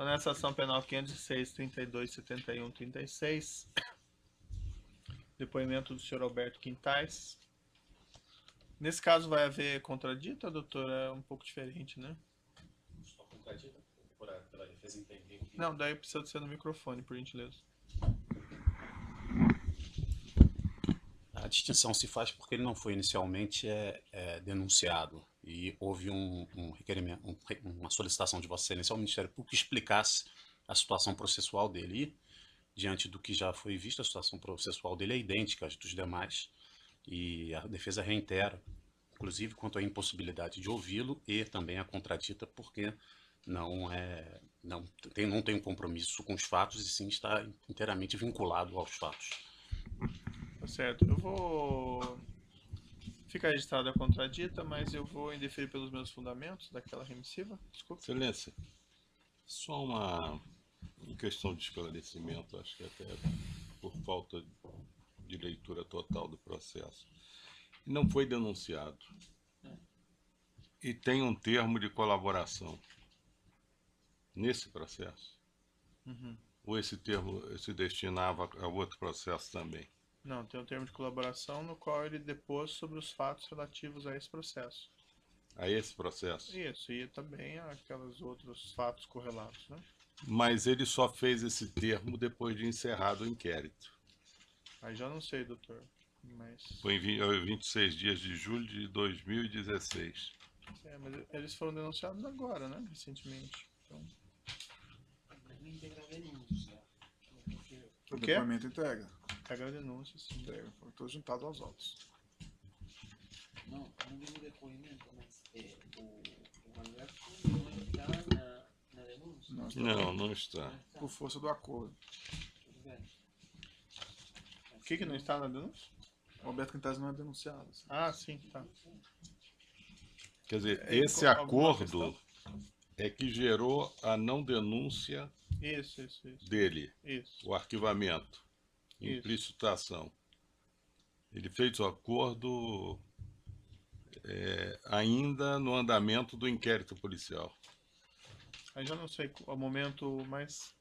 Então, nessa ação penal 506, 32, 71, 36, depoimento do senhor Alberto Quintais. Nesse caso vai haver contradita, doutor? É um pouco diferente, né? Só contradita, pela defesa entender que... Não, daí precisa ser no microfone, por gentileza. A distinção se faz porque ele não foi inicialmente denunciado e houve um requerimento, uma solicitação de Vossa Excelência ao Ministério Público que explicasse a situação processual dele. E, diante do que já foi visto, a situação processual dele é idêntica às dos demais e a defesa reitera, inclusive quanto à impossibilidade de ouvi-lo e também a contradita porque não tem um compromisso com os fatos e sim está inteiramente vinculado aos fatos. Tá certo. Eu vou... Fica registrada a contradita, mas eu vou indeferir pelos meus fundamentos daquela remissiva. Desculpe. Excelência, só uma questão de esclarecimento, acho que até por falta de leitura total do processo. Não foi denunciado. E tem um termo de colaboração nesse processo? Uhum. Ou esse termo se destinava a outro processo também? Não, tem um termo de colaboração no qual ele depôs sobre os fatos relativos a esse processo. A esse processo? Isso, e também aqueles outros fatos correlatos, né? Mas ele só fez esse termo depois de encerrado o inquérito. Aí já não sei, doutor, mas... Foi em 26 dias de julho de 2016. Mas eles foram denunciados agora, né? Recentemente. Então... O depoimento integra. Integra a denúncia, sim. Integra, foi todo juntado aos autos. Não digo depoimento, mas o Alberto não está na denúncia. Não, está Não está. por força do acordo. Tudo bem. O que não está na denúncia? O Alberto Quintais não é denunciado. Assim. Ah, sim, tá. Quer dizer, É, esse alguma acordo é que gerou a não denúncia Isso. dele, Isso. o arquivamento, Isso. implicitação. Ele fez o acordo ainda no andamento do inquérito policial. Aí já não sei o momento mais...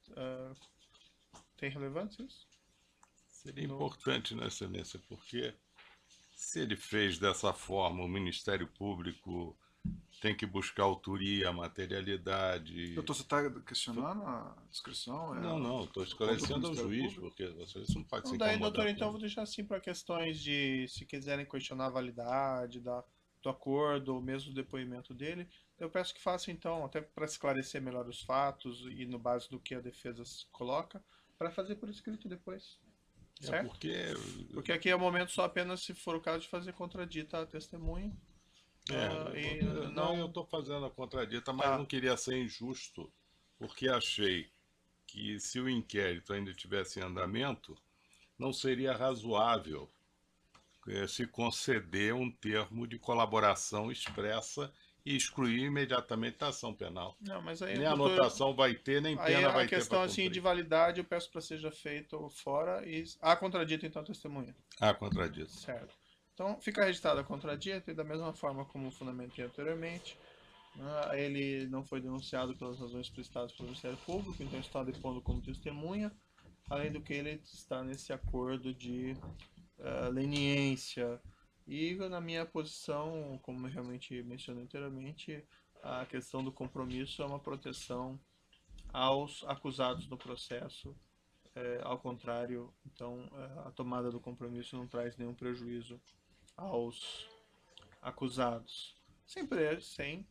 tem relevância isso? Seria importante, né, Excelência, porque se ele fez dessa forma, o Ministério Público tem que buscar autoria, materialidade... Doutor, você está questionando a descrição? Não, estou esclarecendo ao juiz, Público? porque isso não pode Então, se daí, incomodar. doutor, então eu vou deixar assim para questões de, se quiserem questionar a validade do acordo ou mesmo do depoimento dele, eu peço que faça então, até para esclarecer melhor os fatos e no base do que a defesa coloca, para fazer por escrito depois. Certo? Porque aqui é o momento só apenas se for o caso de fazer contradita a testemunha. Eu estou fazendo a contradita, mas não queria ser injusto, porque achei que se o inquérito ainda estivesse em andamento, não seria razoável se conceder um termo de colaboração expressa e excluir imediatamente a ação penal. Não, mas aí, nem doutor, anotação vai ter, nem aí pena vai a ter. questão assim de validade eu peço para seja feito fora e a contradita então a testemunha. Contradita. Certo. Então fica registrada a contradita e da mesma forma como fundamentei anteriormente, né, ele não foi denunciado pelas razões prestadas pelo Ministério Público, então está depondo como testemunha, além do que ele está nesse acordo de leniência. E na minha posição, como eu realmente mencionei anteriormente, a questão do compromisso é uma proteção aos acusados no processo. Ao contrário, então a tomada do compromisso não traz nenhum prejuízo aos acusados. Sempre sem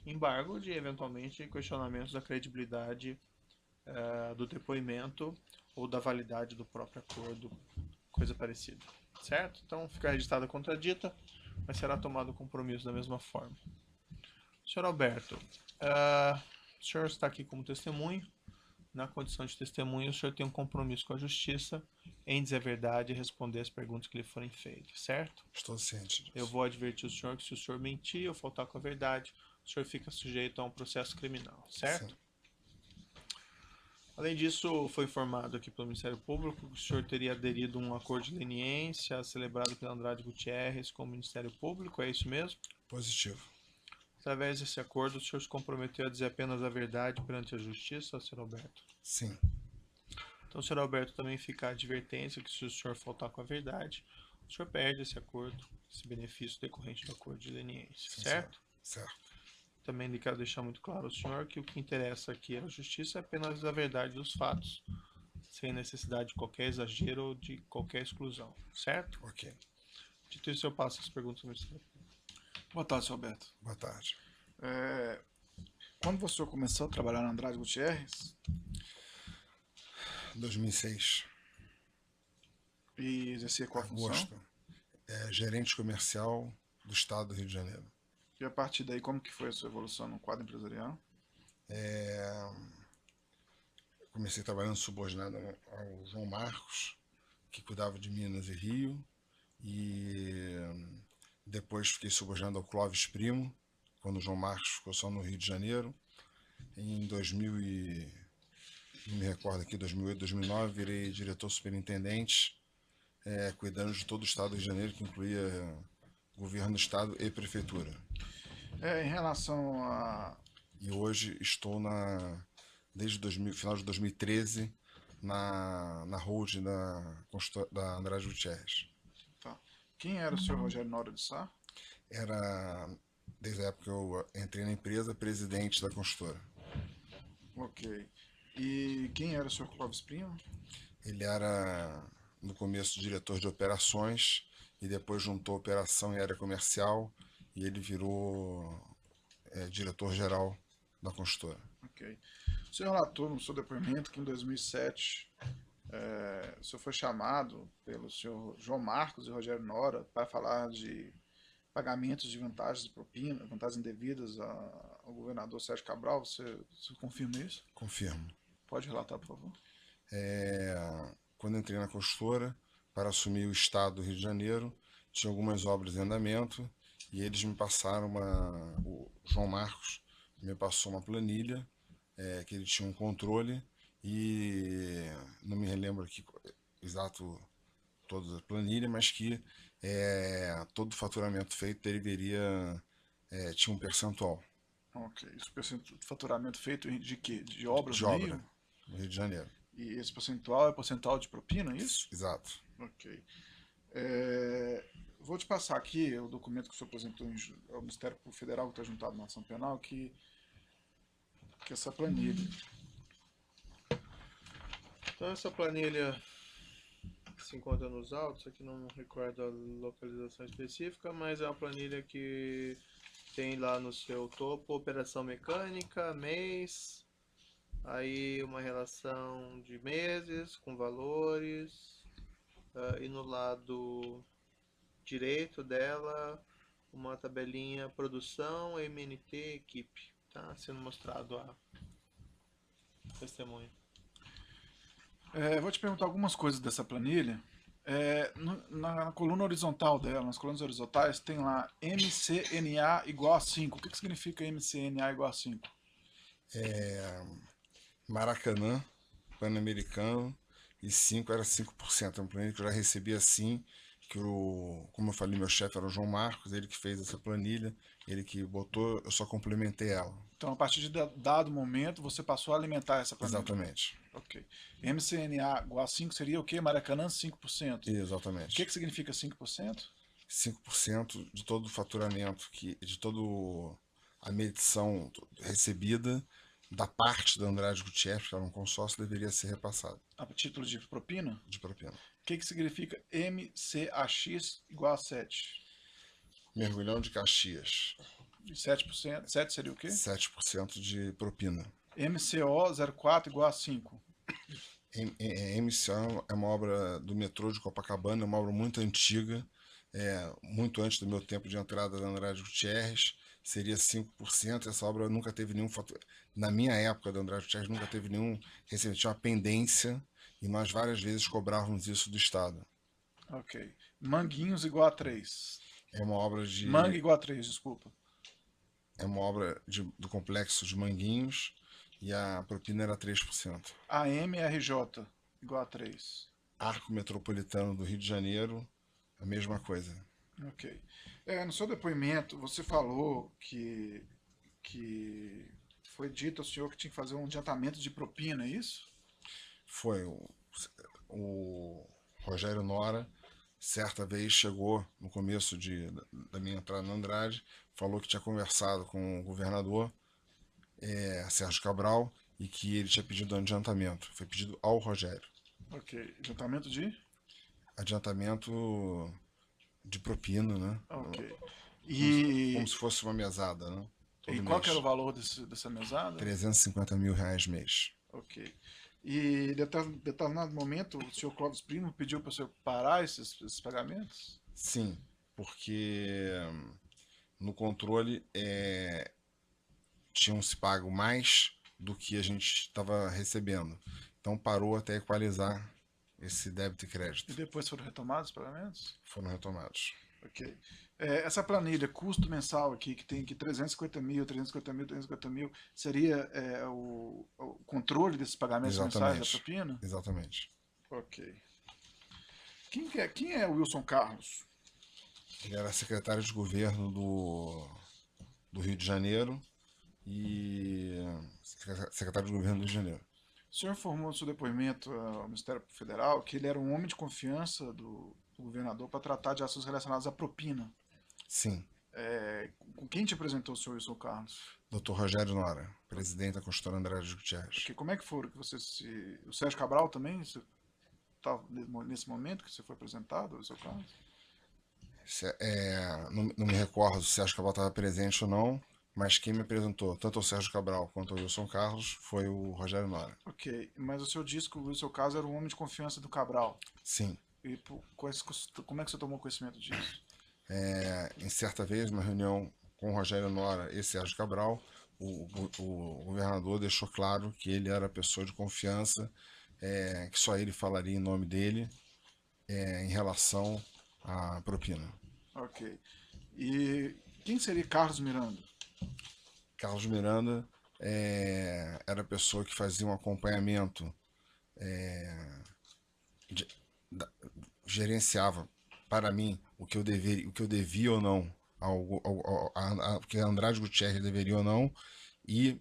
embargo de eventualmente questionamentos da credibilidade do depoimento ou da validade do próprio acordo, coisa parecida. Certo? Então fica registrada a contradita, mas será tomado o compromisso da mesma forma. Senhor Alberto, o senhor está aqui como testemunho. Na condição de testemunho, o senhor tem um compromisso com a justiça em dizer a verdade e responder as perguntas que lhe forem feitas, certo? Estou ciente disso. Eu vou advertir o senhor que se o senhor mentir ou faltar com a verdade, o senhor fica sujeito a um processo criminal, certo? Sim. Além disso, foi informado aqui pelo Ministério Público que o senhor teria aderido a um acordo de leniência celebrado pelo Andrade Gutierrez com o Ministério Público, é isso mesmo? Positivo. Através desse acordo, o senhor se comprometeu a dizer apenas a verdade perante a justiça, senhor Alberto? Sim, Então, senhor Alberto, também fica a advertência que se o senhor faltar com a verdade, o senhor perde esse acordo, esse benefício decorrente do acordo de leniência, sim, certo? certo. Também lhe quero deixar muito claro ao senhor que o que interessa aqui à justiça é apenas a verdade dos fatos, sem necessidade de qualquer exagero ou de qualquer exclusão, certo? Ok. Dito isso, eu passo as perguntas ao ministério. Boa tarde, senhor Alberto. Boa tarde. Quando você começou a trabalhar na Andrade Gutierrez 2006, e exercia qual função? agosto. Gerente comercial do estado do Rio de Janeiro. E a partir daí, como que foi a sua evolução no quadro empresarial? Comecei trabalhando subordinado ao João Marcos, que cuidava de Minas e Rio, e depois fiquei subordinado ao Clóvis Primo, quando o João Marcos ficou só no Rio de Janeiro. Em 2000 não me recordo aqui, 2008, 2009, virei diretor superintendente, cuidando de todo o estado do Rio de Janeiro, que incluía governo do estado e prefeitura. Em relação a... E hoje estou desde final de 2013 na holding da Andrade Gutierrez. Tá. Quem era o senhor Rogério Nora de Sá? Era, desde a época que eu entrei na empresa, presidente da consultora. Ok. E quem era o senhor Clóvis Primo? Ele era, no começo, diretor de operações e depois juntou operação e área comercial e ele virou diretor-geral da consultora. Ok. O senhor relatou no seu depoimento que em 2007 o senhor foi chamado pelo senhor João Marcos e Rogério Nora para falar de pagamentos de vantagens de propina, vantagens indevidas ao governador Sérgio Cabral. Você confirma isso? Confirmo. Pode relatar, por favor. Quando entrei na consultora, para assumir o estado do Rio de Janeiro, tinha algumas obras em andamento e eles me passaram o João Marcos me passou uma planilha que ele tinha um controle e não me relembro aqui exato toda a planilha, mas que todo faturamento feito tinha um percentual. Ok. Esse faturamento feito de quê? De obras De no obra, Rio? no Rio de Janeiro. E esse percentual é percentual de propina, é isso? Exato. Ok. Vou te passar aqui o documento que o senhor apresentou ao Ministério Público Federal, que está juntado na ação penal, que essa planilha. Então, essa planilha se encontra nos autos, aqui não recordo a localização específica, mas é uma planilha que tem lá no seu topo operação mecânica, mês, aí uma relação de meses com valores, e no lado direito dela uma tabelinha produção, MNT, equipe, tá sendo mostrado a testemunha. Vou te perguntar algumas coisas dessa planilha. Na coluna horizontal dela, nas colunas horizontais, tem lá MCNA igual a 5. O que significa MCNA igual a 5? Maracanã, Pan-Americano, e 5 era 5%. É um planilha que eu já recebi assim, como eu falei, meu chefe era o João Marcos, ele que fez essa planilha, ele que botou, eu só complementei ela. Então, a partir de dado momento, você passou a alimentar essa planilha. Exatamente. Ok. MCNA igual a 5 seria o quê? Maracanã, 5%. Exatamente. O que significa 5%? 5% de todo o faturamento, de toda a medição recebida da parte da Andrade Gutierrez, que era um consórcio, deveria ser repassado. A título de propina? De propina. O que significa MCAX igual a 7? Mergulhão de Caxias. 7%. 7 seria o quê? 7% de propina. MCO 04 igual a 5. MCO é uma obra do metrô de Copacabana, é uma obra muito antiga, muito antes do meu tempo de entrada da Andrade Gutierrez, seria 5%. Essa obra nunca teve nenhum na minha época da Andrade Gutierrez, nunca teve nenhum recebimento, tinha uma pendência e nós várias vezes cobrávamos isso do Estado. Ok. Manguinhos igual a 3. É uma obra de... Mangue igual a 3, desculpa. É uma obra do complexo de Manguinhos e a propina era 3%. AMRJ igual a 3. Arco Metropolitano do Rio de Janeiro, a mesma coisa. Ok. No seu depoimento, você falou que que foi dito ao senhor que tinha que fazer um adiantamento de propina, é isso? Foi o Rogério Nora, certa vez chegou no começo da minha entrada na Andrade, falou que tinha conversado com o governador Sérgio Cabral e que ele tinha pedido um adiantamento. Foi pedido ao Rogério. Ok. Adiantamento de? Adiantamento de propina, né? Ok. Como E, se fosse uma mesada, né? Todo e qual mês. que era o valor dessa mesada? 350 mil reais mês. Ok. E em determinado momento o senhor Clóvis Primo pediu para o senhor parar esses pagamentos? Sim, porque no controle tinham se pago mais do que a gente estava recebendo. Então parou até equalizar esse débito e E crédito. depois foram retomados os pagamentos? Foram retomados. Ok. Essa planilha, custo mensal aqui, que tem aqui 350 mil, 350 mil, 350 mil, seria o controle desses pagamentos mensais da Exatamente. propina? Exatamente. Ok. Quem é o Wilson Carlos? Ele era secretário de governo do Rio de Janeiro e secretário de governo do Rio de Janeiro. O senhor informou no seu depoimento ao Ministério Federal que ele era um homem de confiança do governador para tratar de assuntos relacionados à propina. Sim. Com quem te apresentou o senhor Wilson Carlos? Dr. Rogério Nora, presidente da consultora Andrade Gutierrez. Como é que foi que você se... O Sérgio Cabral também? Você estava nesse momento que você foi apresentado, Wilson Carlos? Não me recordo se o Sérgio Cabral estava presente ou não, mas quem me apresentou, tanto o Sérgio Cabral quanto o Wilson Carlos, foi o Rogério Nora. Ok, mas o senhor disse que o Wilson Carlos era um homem de confiança do Cabral. Sim. E como é que você tomou conhecimento disso? Em certa vez, uma reunião com o Rogério Nora e Sérgio Cabral, o governador deixou claro que ele era a pessoa de confiança, que só ele falaria em nome dele em relação à propina. Ok. E quem seria Carlos Miranda? Carlos Miranda era a pessoa que fazia um acompanhamento, gerenciava para mim o que eu devia ou não, o que a Andrade Gutierrez deveria ou não, e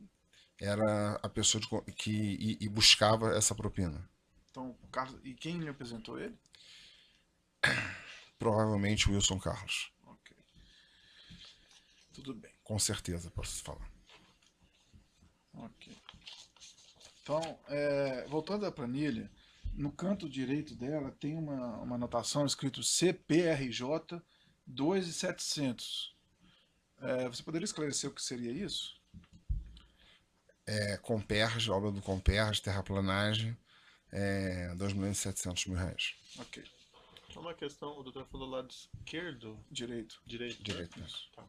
era a pessoa que buscava essa propina. Então, Carlos, e quem lhe apresentou ele? Provavelmente o Wilson Carlos. Ok. Tudo bem. Com certeza, posso falar. Ok. Então, voltando à planilha, no canto direito dela tem uma anotação escrito CPRJ 2.700. Você poderia esclarecer o que seria isso? Comperj, obra do Comperj, terraplanagem, 2.700 mil reais. Ok. Só uma questão, o doutor falou lado esquerdo, Direito. direito. Direito. Né? Tá.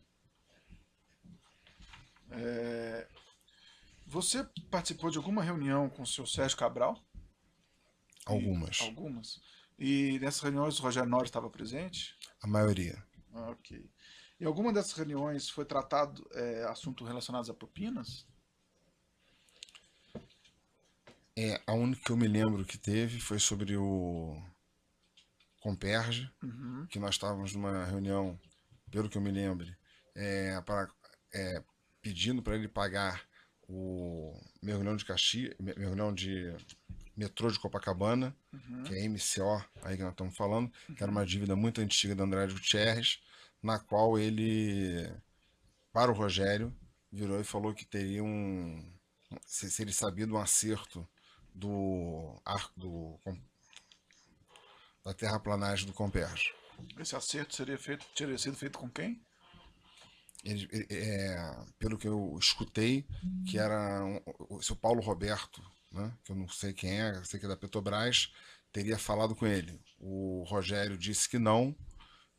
Você participou de alguma reunião com o seu Sérgio Cabral? Algumas. Algumas. E nessas reuniões o Rogério Nora estava presente? A maioria. Ok. Em alguma dessas reuniões foi tratado assuntos relacionados a propinas? A única que eu me lembro que teve foi sobre o Comperj, que nós estávamos numa reunião, pelo que eu me lembro, pedindo para ele pagar o mergulhão de metrô de Copacabana, que é MCO, aí que nós estamos falando, que era uma dívida muito antiga da Andrade Gutierrez, na qual ele, para o Rogério, virou e falou que teria se ele sabia do acerto da terraplanagem do Comperj. Esse acerto teria sido feito com quem? Pelo que eu escutei, que era o seu Paulo Roberto, né, que eu não sei quem eu sei que é da Petrobras, teria falado com ele. O Rogério disse que não,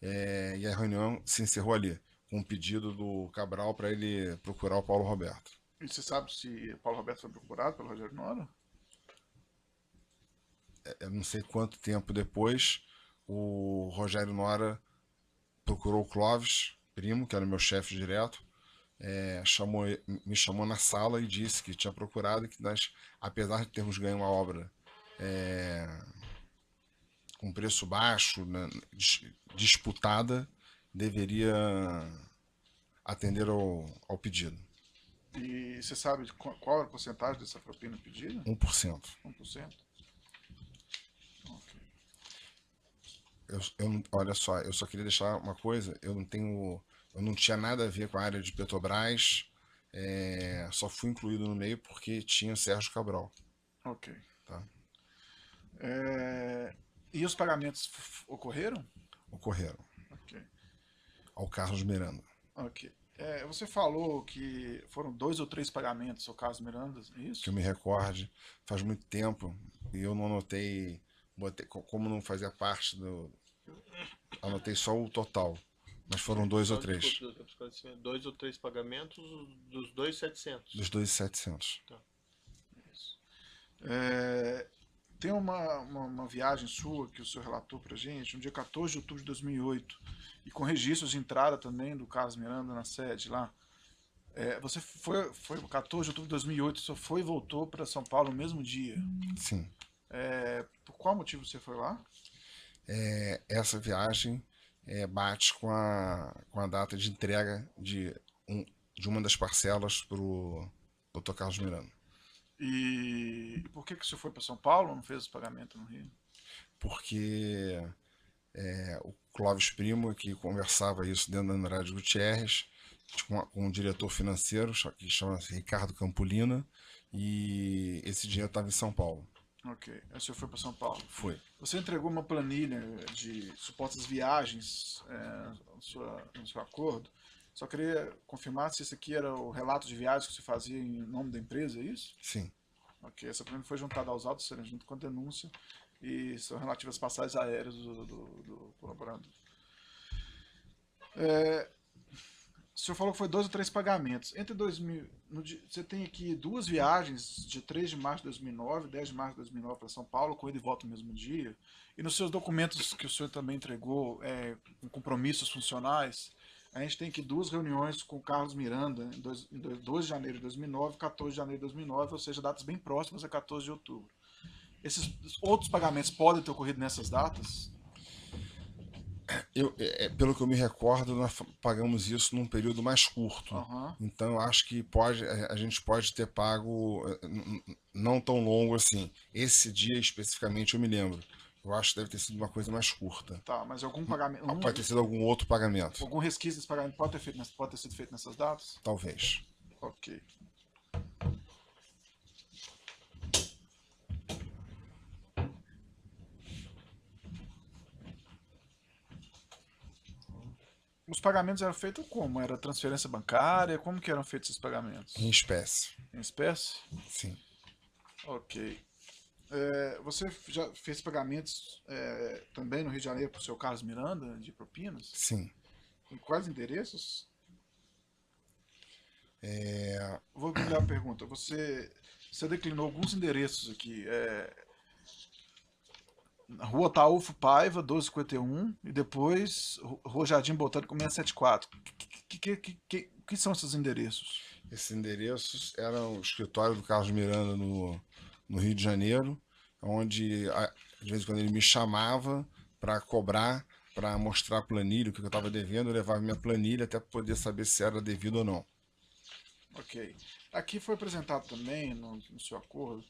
e a reunião se encerrou ali, com um pedido do Cabral para ele procurar o Paulo Roberto. E você sabe se Paulo Roberto foi procurado pelo Rogério Nora? Eu não sei quanto tempo depois, o Rogério Nora procurou o Clóvis Primo, que era o meu chefe direto, me chamou na sala e disse que tinha procurado e que nós, apesar de termos ganho uma obra com preço baixo, né, disputada, deveria atender ao pedido. E você sabe qual era a porcentagem dessa propina pedida? 1%. 1%? Ok. Olha só, eu só queria deixar uma coisa, eu não tinha nada a ver com a área de Petrobras, só fui incluído no meio porque tinha Sérgio Cabral, Ok. tá? E os pagamentos ocorreram? Ocorreram Ok. ao Carlos Miranda. Ok. Você falou que foram 2 ou 3 pagamentos ao Carlos Miranda, é Que isso? eu me recorde, faz muito tempo e eu não anotei, como não fazia parte anotei só o total, mas foram 2 ou Só 3 desculpa, doutor, esclarecimento. 2 ou 3 pagamentos dos 2.700. dos 2.700. Isso. Tem uma viagem sua que o senhor relatou pra gente, no dia 14 de outubro de 2008, e com registros de entrada também do Carlos Miranda na sede lá. Você foi 14 de outubro de 2008, o senhor foi e voltou para São Paulo no mesmo dia. Sim. Por qual motivo você foi lá? Essa viagem bate com a data de entrega de uma das parcelas para o Dr. Carlos Miranda. E por que o senhor foi para São Paulo, não fez os pagamentos no Rio? Porque o Clóvis Primo, que conversava isso dentro da Andrade Gutierrez, com um diretor financeiro que chama-se Ricardo Campolina, e esse dinheiro estava em São Paulo. Ok, aí o senhor foi para São Paulo. Foi. Você entregou uma planilha de supostas viagens no seu acordo. Só queria confirmar se esse aqui era o relato de viagens que você fazia em nome da empresa, é isso? Sim. Ok, essa planilha foi juntada aos autos, junto com a denúncia, e são relativas às passagens aéreas do colaborador. O senhor falou que foi 2 ou 3 pagamentos. Entre 2000, você tem aqui 2 viagens, de 3 de março de 2009, 10 de março de 2009 para São Paulo, com ida e volta no mesmo dia. E nos seus documentos que o senhor também entregou, com compromissos funcionais, a gente tem aqui 2 reuniões com o Carlos Miranda, em 2 de janeiro de 2009 e 14 de janeiro de 2009, ou seja, datas bem próximas a 14 de outubro. Esses outros pagamentos podem ter ocorrido nessas datas? Pelo que eu me recordo, nós pagamos isso num período mais curto. Uhum. Então, eu acho que a gente pode ter pago não tão longo assim. Esse dia especificamente eu me lembro. Eu acho que deve ter sido uma coisa mais curta. Tá, mas algum pagamento. Pode ter sido algum outro pagamento. Algum resquício desse pagamento pode ter sido feito nessas datas? Talvez. Ok. Os pagamentos eram feitos como? Era transferência bancária? Como que eram feitos esses pagamentos? Em espécie. Em espécie? Sim. Ok. Você já fez pagamentos também no Rio de Janeiro para o seu Carlos Miranda, de propinas? Sim. Em quais endereços? Vou mudar a pergunta. Você declinou alguns endereços aqui. Rua Taúfo Paiva, 1251, e depois Rua Jardim Botânico 674. O que são esses endereços? Esses endereços eram o escritório do Carlos Miranda no Rio de Janeiro, onde de vez em quando ele me chamava para cobrar, para mostrar a planilha, o que eu estava devendo, eu levava minha planilha até poder saber se era devido ou não. Ok. Aqui foi apresentado também, no seu acordo,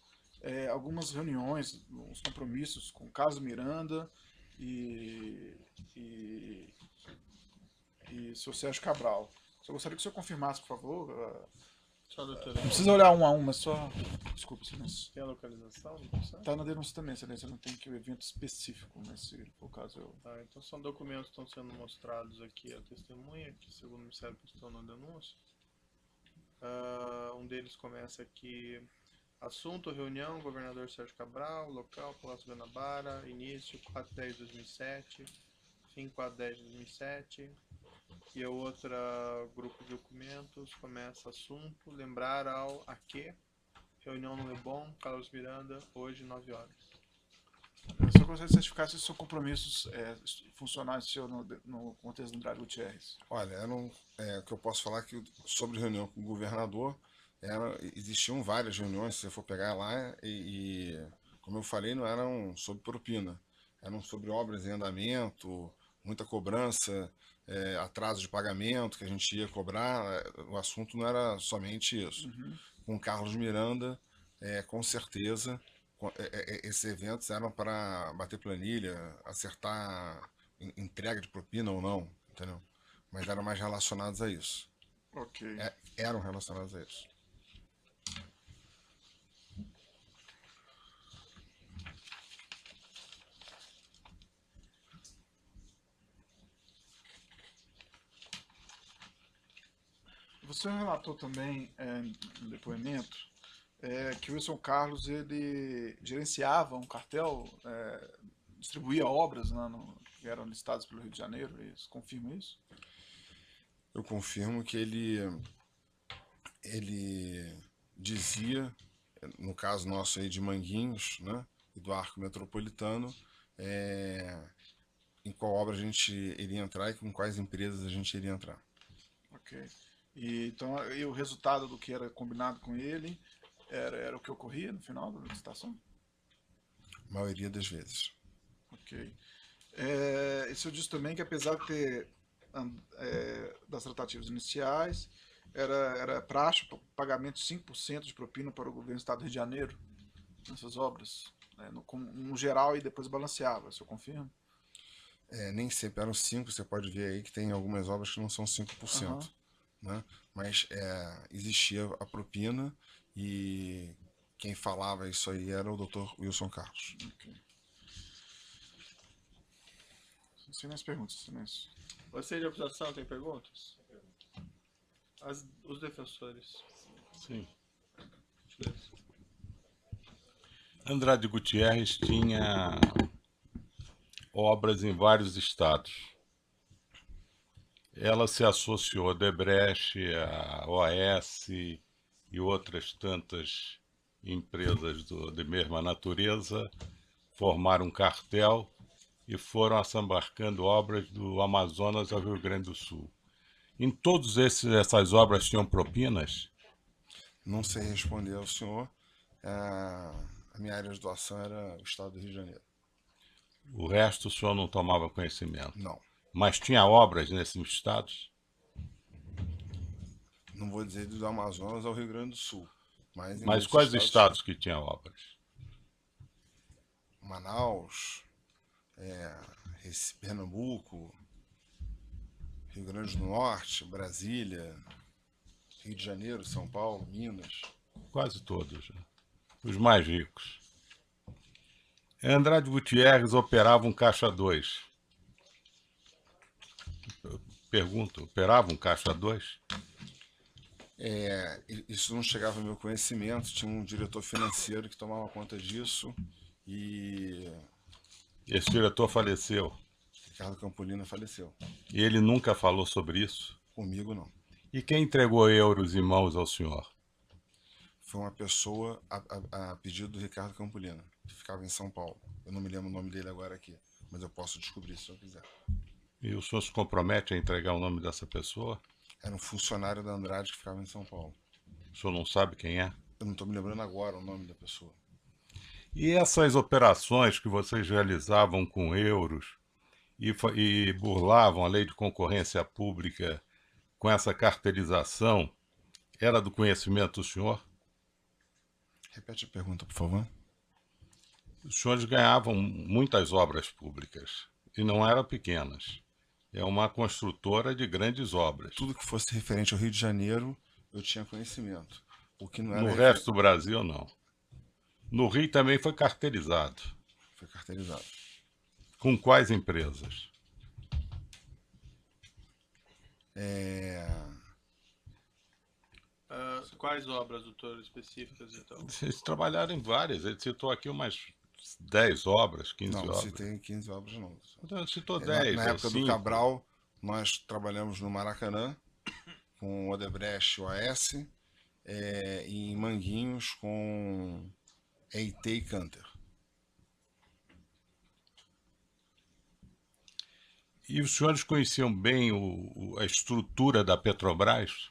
algumas reuniões, uns compromissos com o Carlos Miranda e seu Sérgio Cabral. Só gostaria que o senhor confirmasse, por favor. Só, doutor. Não precisa olhar um a um, mas só. Desculpa, silêncio. Tem a localização? Tá na denúncia também, excelência. Não tem aqui o evento específico, mas se for o caso eu. Tá, então são documentos que estão sendo mostrados aqui à testemunha, que segundo o Ministério Público estão na denúncia. Um deles começa aqui: assunto, reunião, governador Sérgio Cabral, local, Palácio Guanabara, início 4/10/2007, fim 4/10/2007. E a outra grupo de documentos começa assunto, lembrar a que reunião no Leblon, Carlos Miranda, hoje 9 horas. Eu só gostaria de certificar se são compromissos funcionais seu no contexto do Andrade Gutierrez. Olha, o que eu posso falar que sobre reunião com o governador, existiam várias reuniões, se você for pegar lá, e como eu falei, não eram sobre propina, eram sobre obras em andamento, muita cobrança atraso de pagamento que a gente ia cobrar. O assunto não era somente isso. Com o Carlos Miranda, com certeza, esses eventos eram para bater planilha, acertar entrega de propina ou não, entendeu? Mas eram mais relacionados a isso. Ok. Eram relacionados a isso. Você relatou também no depoimento que o Wilson Carlos ele gerenciava um cartel, distribuía obras que eram listadas pelo Rio de Janeiro. Você confirma isso? Eu confirmo que ele dizia, no caso nosso aí de Manguinhos, né, e do Arco Metropolitano, em qual obra a gente iria entrar e com quais empresas a gente iria entrar. Ok. Então, o resultado do que era combinado com ele era o que ocorria no final da licitação? A maioria das vezes. Ok. Isso diz também que apesar de ter das tratativas iniciais, era praxe o pagamento de 5% de propina para o governo do estado do Rio de Janeiro nessas obras, no geral, e depois balanceava. Você confirma? Nem sempre eram 5%, você pode ver aí que tem algumas obras que não são 5%. Né? Mas existia a propina e quem falava isso aí era o Dr. Wilson Carlos. Ok. Sem mais perguntas, silêncio. Você de acusação tem perguntas? Os defensores. Sim. Andrade Gutierrez tinha obras em vários estados. Ela se associou a Odebrecht, a OAS e outras tantas empresas de mesma natureza, formaram um cartel e foram assambarcando obras do Amazonas ao Rio Grande do Sul. Em todas essas obras tinham propinas? Não sei responder ao senhor. A minha área de atuação era o estado do Rio de Janeiro. O resto o senhor não tomava conhecimento? Não. Mas tinha obras nesses estados? Não vou dizer do Amazonas ao Rio Grande do Sul. Mas quais estados que tinham obras? Manaus, Pernambuco, Rio Grande do Norte, Brasília, Rio de Janeiro, São Paulo, Minas. Quase todos, né? Os mais ricos. Andrade Gutierrez operava um caixa 2. Pergunto, operava um caixa 2? Isso não chegava ao meu conhecimento, tinha um diretor financeiro que tomava conta disso e... Esse diretor faleceu? Ricardo Campolina faleceu. E ele nunca falou sobre isso? Comigo não. E quem entregou euros em mãos ao senhor? Foi uma pessoa a pedido do Ricardo Campolina, que ficava em São Paulo. Eu não me lembro o nome dele agora aqui, mas eu posso descobrir se eu quiser. E o senhor se compromete a entregar o nome dessa pessoa? Era um funcionário da Andrade que ficava em São Paulo. O senhor não sabe quem é? Eu não estou me lembrando agora o nome da pessoa. E essas operações que vocês realizavam com euros e burlavam a lei de concorrência pública com essa cartelização, era do conhecimento do senhor? Repete a pergunta, por favor. Os senhores ganhavam muitas obras públicas, e não eram pequenas. É uma construtora de grandes obras. Tudo que fosse referente ao Rio de Janeiro, eu tinha conhecimento. O que não era No resto do Brasil, não. No Rio também foi cartelizado. Foi cartelizado. Com quais empresas? Quais obras, doutor, específicas, então? Vocês trabalharam em várias. Ele citou aqui umas 10 obras, 15 obras. Não, citei 15 obras não. Então, citou 10. Na época do 5. Cabral, nós trabalhamos no Maracanã, com Odebrecht e OAS, e em Manguinhos com EIT e Canter. E os senhores conheciam bem a estrutura da Petrobras?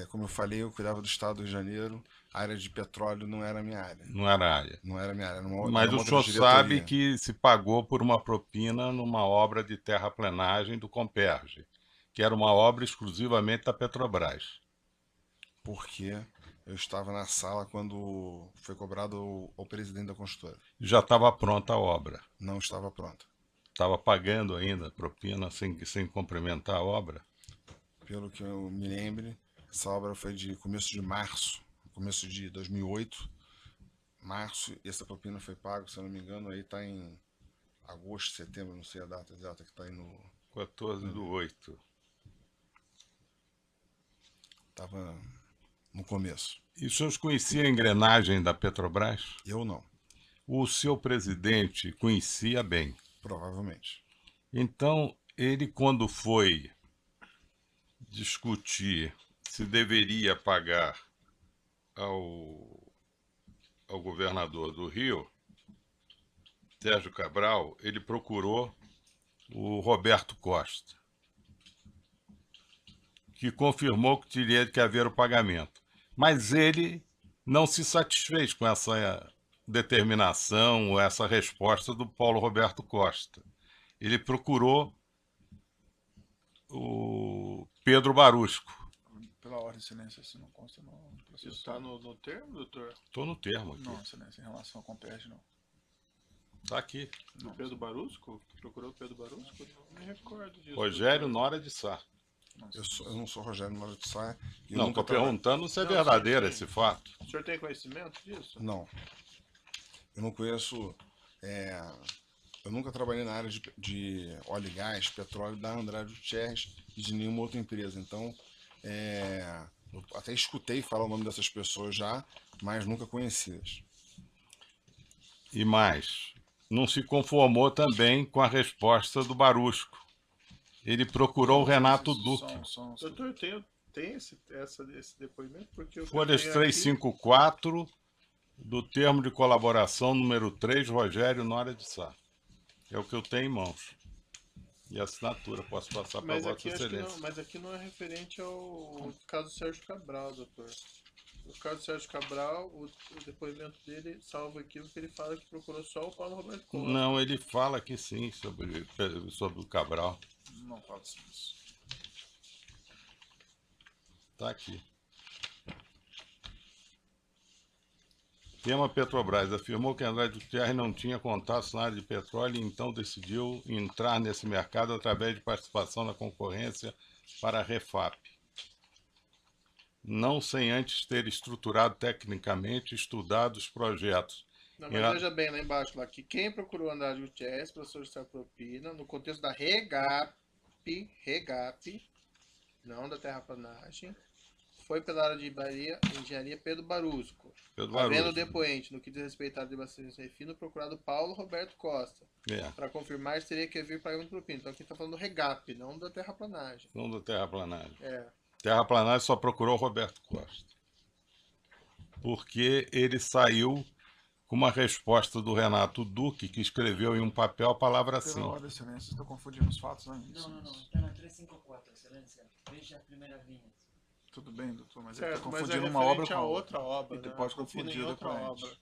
Como eu falei, eu cuidava do estado do Rio de Janeiro, A área de petróleo não era a minha área. Não era área. Não era a minha área. Era uma, Mas era uma o senhor outra diretoria. sabe que se pagou por uma propina numa obra de terraplenagem do Comperge, que era uma obra exclusivamente da Petrobras. Porque eu estava na sala quando foi cobrado ao presidente da construtora. Já estava pronta a obra. Não estava pronta. Estava pagando ainda a propina sem cumprimentar a obra. Pelo que eu me lembre, essa obra foi de começo de março, começo de 2008, março, e essa propina foi paga, se eu não me engano, aí está em agosto, setembro, não sei a data exata que está aí no... 14/8. Estava no começo. E os senhores conheciam a engrenagem da Petrobras? Eu não, O seu presidente conhecia bem. provavelmente. Então, ele quando foi discutir se deveria pagar ao governador do Rio, Sérgio Cabral, ele procurou o Roberto Costa, que confirmou que teria que haver o pagamento. Mas ele não se satisfez com essa determinação ou essa resposta do Paulo Roberto Costa. Ele procurou o Pedro Barusco. Pela ordem, excelência, isso não consta no processo. Isso está no termo, doutor? Estou no termo aqui. Não, excelência, em relação ao Comperge, não. Está aqui. Do Pedro Barusco? Procurou o Pedro Barusco? Não me recordo disso. Rogério Nora de Sá. Eu não sou Rogério Nora de Sá. e eu Não, nunca estou traba- perguntando se é Não, verdadeiro sim, sim. esse fato. O senhor tem conhecimento disso? Não. Eu não conheço... eu nunca trabalhei na área de óleo e gás, petróleo da Andrade Gutierrez e de nenhuma outra empresa. Então, eu até escutei falar o nome dessas pessoas já, mas nunca conheci-as. E mais, não se conformou também com a resposta do Barusco. Ele procurou o Renato Duque. Doutor, tem esse depoimento? Porque eu Folhas tenho 354 do termo de colaboração número 3, Rogério Nora de Sá. É o que eu tenho em mãos. E a assinatura, posso passar para Mas Vossa aqui, acho que Excelência. não, mas aqui não é referente ao caso Sérgio Cabral, doutor. O caso Sérgio Cabral, o depoimento dele, salvo equívoco, ele fala que procurou só o Paulo Roberto Costa. Não, ele fala aqui sim sobre o Cabral. Não falo isso. Está aqui. Tema Petrobras afirmou que Andrade Gutierrez não tinha contatos na área de petróleo e então decidiu entrar nesse mercado através de participação na concorrência para a Refap. Não sem antes ter estruturado tecnicamente e estudado os projetos. Não, mas veja bem lá embaixo, lá, que quem procurou Andrade Gutierrez para solicitar propina, no contexto da Regap, não da terraplanagem, foi pela área de engenharia Pedro Barusco. Pedro Havendo Barusco. depoente, no que diz respeito à debasteção refino, procurado Paulo Roberto Costa. Para confirmar, teria que haver pagamento de propina. Então aqui está falando do Regap, não da terraplanagem. Não da terraplanagem. É. Terraplanagem só procurou o Roberto Costa. Porque ele saiu com uma resposta do Renato Duque, que escreveu em um papel a palavra assim. Pela ordem, excelência, estou confundindo os fatos, não é isso? Não, está na 354, excelência. Veja a primeira linha. Tudo bem, doutor, mas ele Certo, está mas confundindo é uma obra referente com a outra. outra obra. E tu né? pode Confunde confundir em outra depoente. obra.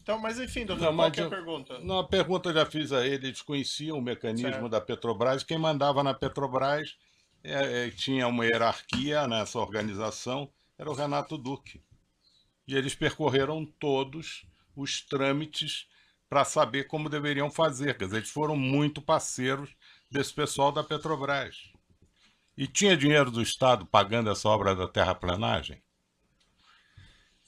Então, mas enfim, doutor, Não, qual mas que é a eu- pergunta? Não, a pergunta eu já fiz a ele, eles conheciam o mecanismo Certo. da Petrobras. Quem mandava na Petrobras tinha uma hierarquia nessa organização, era o Renato Duque. E eles percorreram todos os trâmites para saber como deveriam fazer. Quer dizer, eles foram muito parceiros desse pessoal da Petrobras. E tinha dinheiro do Estado pagando essa obra da terraplanagem?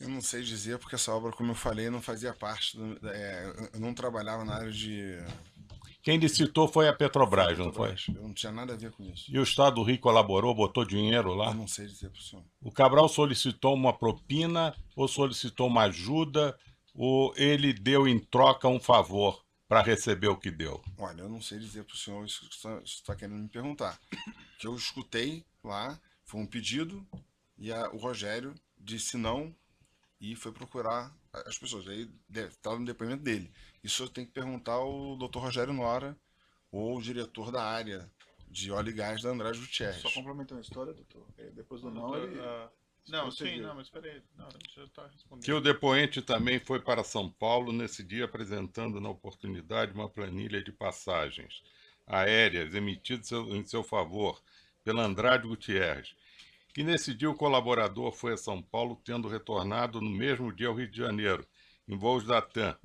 Eu não sei dizer porque essa obra, como eu falei, não fazia parte eu não trabalhava na área de Quem licitou foi a Petrobras, não foi? Eu não tinha nada a ver com isso. E o Estado do Rio colaborou, botou dinheiro Eu lá? não sei dizer para o senhor. O Cabral solicitou uma propina ou solicitou uma ajuda ou ele deu em troca um favor para receber o que deu? Olha, eu não sei dizer para o senhor isso que você está querendo me perguntar. O que eu escutei lá foi um pedido e o Rogério disse não e foi procurar as pessoas. Aí está no depoimento dele. Isso eu tenho que perguntar ao Dr. Rogério Nora ou o diretor da área de óleo e gás da Andrade Gutierrez. Só complementando a história, doutor. Depois do não, Doutor, ele... Não, prosseguir. sim, não, mas peraí. Não, deixa eu estar respondendo. Que o depoente também foi para São Paulo nesse dia, apresentando na oportunidade uma planilha de passagens aéreas emitidas em seu favor pela Andrade Gutierrez. E nesse dia o colaborador foi a São Paulo, tendo retornado no mesmo dia ao Rio de Janeiro, em voos da TAM.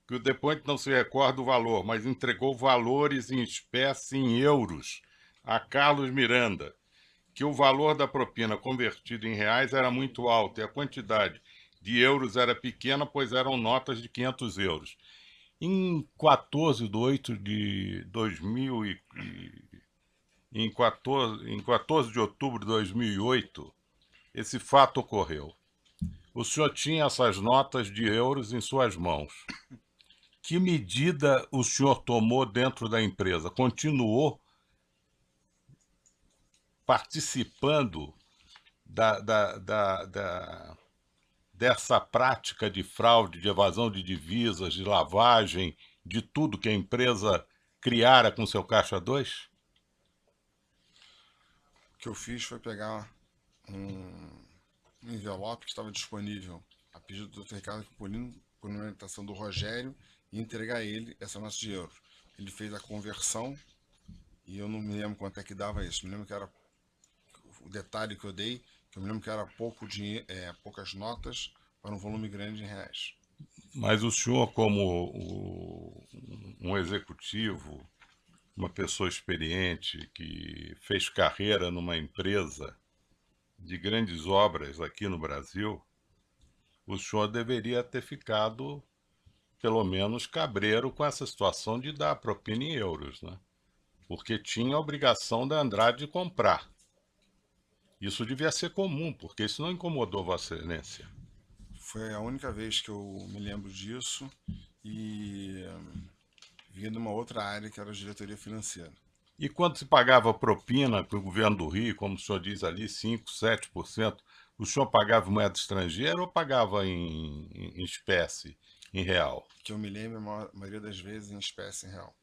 Que o depoente não se recorda o valor, mas entregou valores em espécie em euros a Carlos Miranda, que o valor da propina convertido em reais era muito alto e a quantidade de euros era pequena, pois eram notas de 500 euros. Em 14 de 8 de 2000 em 14 de outubro de 2008, esse fato ocorreu. O senhor tinha essas notas de euros em suas mãos. Que medida o senhor tomou dentro da empresa? Continuou participando dessa prática de fraude, de evasão de divisas, de lavagem, de tudo que a empresa criara com seu Caixa 2? O que eu fiz foi pegar um envelope que estava disponível a pedido do Dr. Ricardo Cupolino, por uma orientação do Rogério, e entregar a ele essa nota de euros. Ele fez a conversão e eu não me lembro quanto é que dava isso. Me lembro que era o detalhe que eu dei, que eu me lembro que era pouco dinheiro, poucas notas para um volume grande em reais. Mas o senhor, como um executivo, uma pessoa experiente que fez carreira numa empresa de grandes obras aqui no Brasil, o senhor deveria ter ficado, pelo menos, cabreiro com essa situação de dar propina em euros, né? Porque tinha a obrigação da Andrade de comprar. Isso devia ser comum, porque isso não incomodou Vossa Excelência. Foi a única vez que eu me lembro disso e vinha de uma outra área que era a diretoria financeira. E quando se pagava propina para o governo do Rio, como o senhor diz ali, 5%, 7%, o senhor pagava em moeda estrangeira ou pagava em espécie, em real? Que eu me lembro, a maioria das vezes, em espécie em real.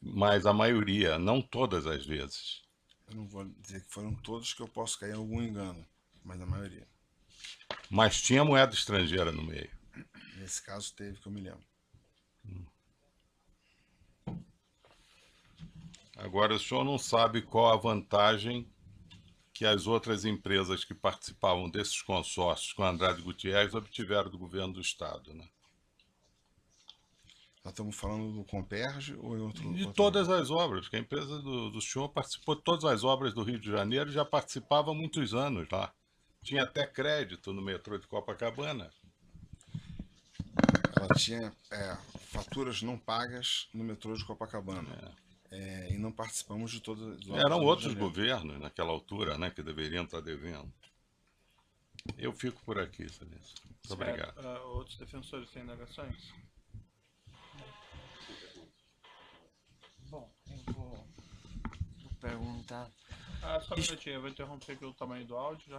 Mas a maioria, não todas as vezes. Eu não vou dizer que foram todos, que eu posso cair em algum engano, mas a maioria. Mas tinha moeda estrangeira no meio. Nesse caso teve, que eu me lembro. Agora, o senhor não sabe qual a vantagem que as outras empresas que participavam desses consórcios com a Andrade Gutierrez obtiveram do governo do Estado, né? Nós estamos falando do Comperge ou em outro? De outra- todas as obras, que a empresa do senhor participou de todas as obras do Rio de Janeiro e já participava há muitos anos lá. Tinha até crédito no metrô de Copacabana. Ela tinha faturas não pagas no metrô de Copacabana. E não participamos de todas as obras. Eram outros governos naquela altura, né, que deveriam estar devendo. Eu fico por aqui, Excelência. Muito obrigado. Outros defensores têm indagações? Bom, eu vou perguntar. Só um minutinho, eu vou interromper aqui o tamanho do áudio já.